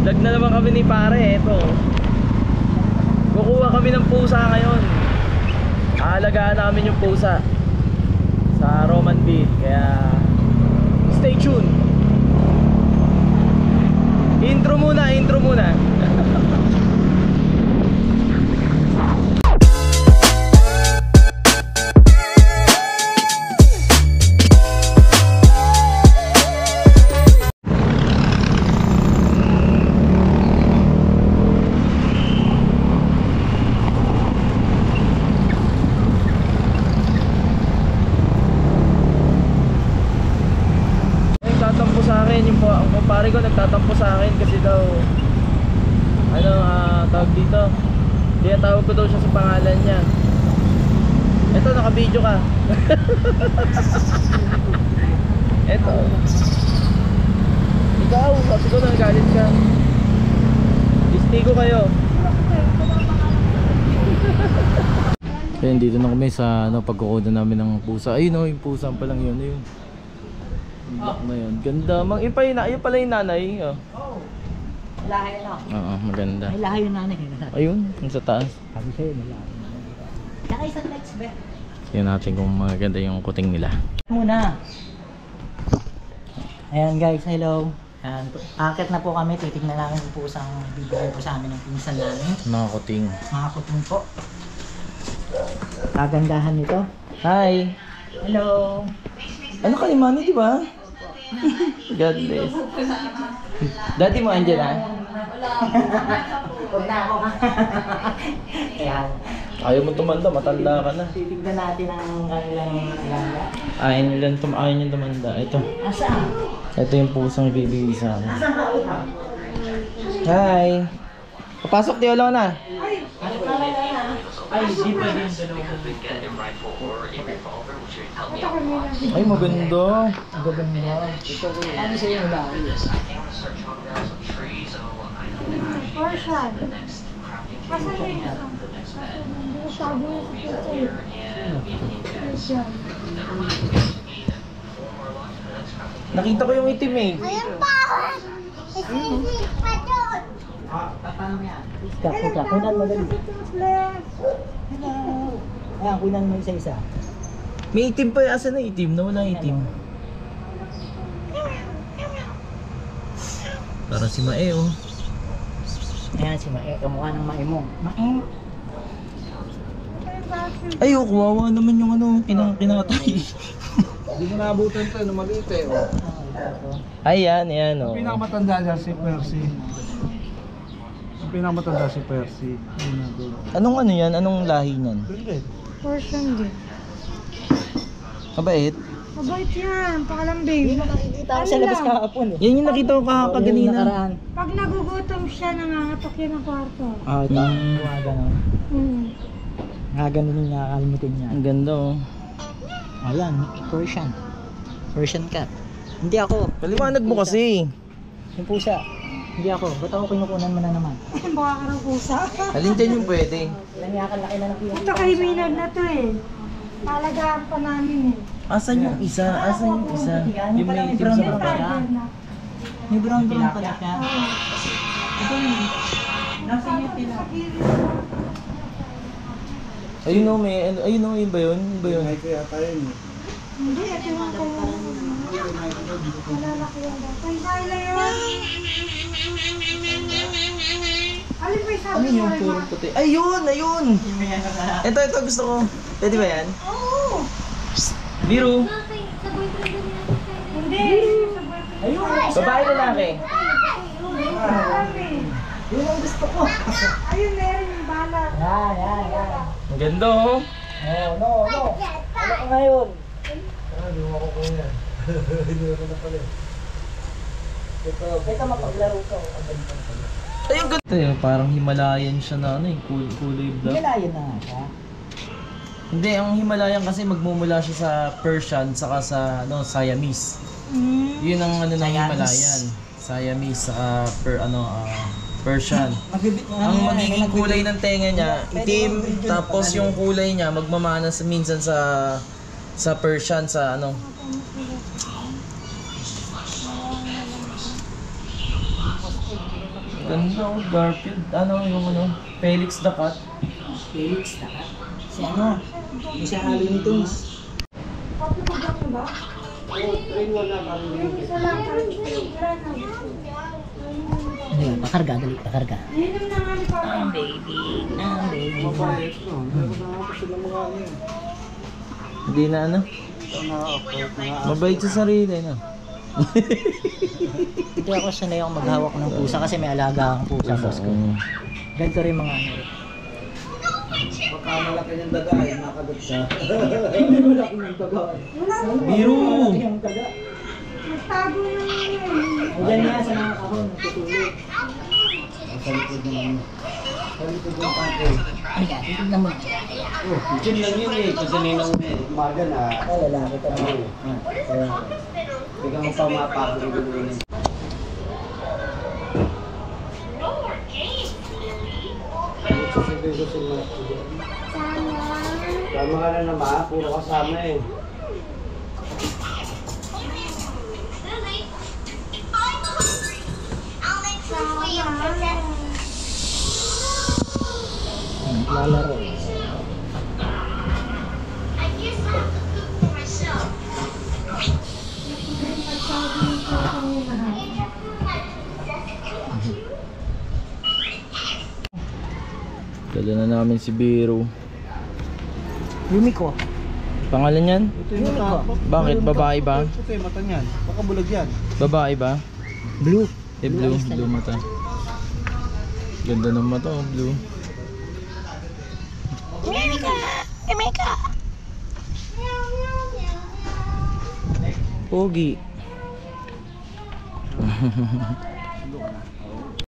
Vlog na naman kami ni pare. Eto, kukuha kami ng pusa ngayon. Aalagaan namin yung pusa sa Roman Beach. Kaya stay tuned. Intro muna. Ang kumpare ko nagtatampo sa akin kasi daw tawag dito, kaya tawag ko daw siya sa pangalan niya. Eto, naka-video ka. Eto, ikaw, sabi ko nagalit ka. Istigo kayo. Kaya dito na kami sa pagkukuha namin ng pusa. Ayun yung pusa pa lang yun. Ayun na yun. Ganda. Ayun pala yung nanay. Lahi na. Oo, maganda. May lahi yung nanay. Ayun, yung sa taas. Sabi sa'yo, may lahi. Saka isang legs ba? Tignan natin kung maganda yung kuting nila. Muna. Ayan guys, hello. Ayan, akit na po kami. Titignan namin yung pusang bibigay po sa amin ng pinsan namin. Mga kuting. Mga kuting po. Kagandahan nito. Hi. Hello. Ano ka ni Manny, di ba? God bless. Daddy mo andyan ha? Huwag na ako. Ayan. Ayaw mo tumanda, matanda ka na. Titignan natin ang kanilang alaga. Ayaw niyo tumanda. Ito. Asaan? Ito yung pusang ibibigay sa amin. Asaan ka uha? Hi. Papasok di ulo na. Ay, ano ka na na? Ay, di pa din. Ay, maganda. Ang gaganda. Ano sa'yo yung lahi? Portion. Kasi may sabi niya sa Nakita ko yung itim eh. ayun pa! Isisip pa doon! Paano yan? Kunan mo dali. Ayan, kunan mo isa-isa. May itim pa. Asa na itim? Nawala itim. Parang si Mae oh. Ayan si Mae, kamukha ng Mae mo. Mae! Ay, kawawa naman yung kinakatay. Hindi mo naabutan to, maliit eh. Ay, yan oh. Pinakamatanda dyan si Percy. Ang pinakamatanda si Percy. Anong yan? Anong lahi niyan? Portion din. Mabait? Mabait yan, pakalambing. Nakikita ko sa labas kahapon eh. Yan yung nakita ko kaganina. Pag nagugutom siya, nangangatok yan ng kwarto. Ah, ito. Mga ganon. Mga ganon yung nakakalimutin niya. Ang ganda oh. Ayan, Persian. Persian cat. Hindi ako. Paliwanag mo kasi. Yung pusa. Hindi ako. Ba't ako kinukunan mo na naman? Baka ka ng pusa. Alin dyan yung pwede? Nangyakal laki na ng pinag. Ito kay Minag na to eh. Alagaan pa namin eh. Asan yung isa? Yung may itim brown sa brown baba. siya. May brown brown pala siya. Ito yun. Nasaan yung pila? Ayun o, yun ba yun? Yun ba yun? Kaya tayo yun. Hindi, ito yung malalaki yan. Ay, baila yun. Alin ba yung sabi Ano yung sa'yo? purong puti? Ayun! Ito gusto ko. Pwede ba yan? Oo. Biro. Hindi. Ayun. Babae lalaki. Yun ang gusto ko. Ayun, meron yung bala. Yan. Ang ganda oh. No. Ano ka ngayon? Ito mapaglaro ka. Ay, ang ganda yun. Parang Himalayan siya na kulay black. Himalayan na nga siya. Hindi, ang Himalayan kasi magmumula siya sa Persian saka sa Siamese. Yun ang ng Himalayan. Siamese saka Persian. Ang magiging kulay ng tenga niya, itim, tapos yung kulay niya magmamana minsan sa Persian sa Ganda oh, Garfield. Ano yung ano? Felix the Cat. Felix na ka. Si ano? Yung sa Looney Tunes. Papatugak mo ba? Ano yun? Pakarga, dali, pakarga. Inom na nga ni Papa. Ang baby, ang baby. Mabait, no? Meron na ako sila mga ano yun. Hindi na ano? Mabait sa sarili, no? Hindi ako sanay akong maghawak ng pusa kasi may alaga akong pusa, boss ko. Ganito rin mga ano rin. Baka malaki ng daga ay makagat siya. Malaki ng taga. Biro! Yung taga. Nagtago na nga yun. Diyan nga sa mga kahon, natutulog. Sa likod naman. Sa likod ng pante. Ay ka, titignan mo. Oh, dyan lang yun eh. Kasi ninang umaga na. Oh, lalaki ka naman. Kaya, bigyan mo pa mapapagod yun eh. Sasabihin ko sila. Tama ka na naman, puro kasama eh. Lalaro. Dala na namin si Biro. Yumiko. Pangalan yan? Ito yung mata. Bakit? Babae ba? Ito yung mata niyan. Baka bulag yan. Babae ba? Blue. Eh, blue. Blue mata. Ganda ng mata, oh, blue. Pogi.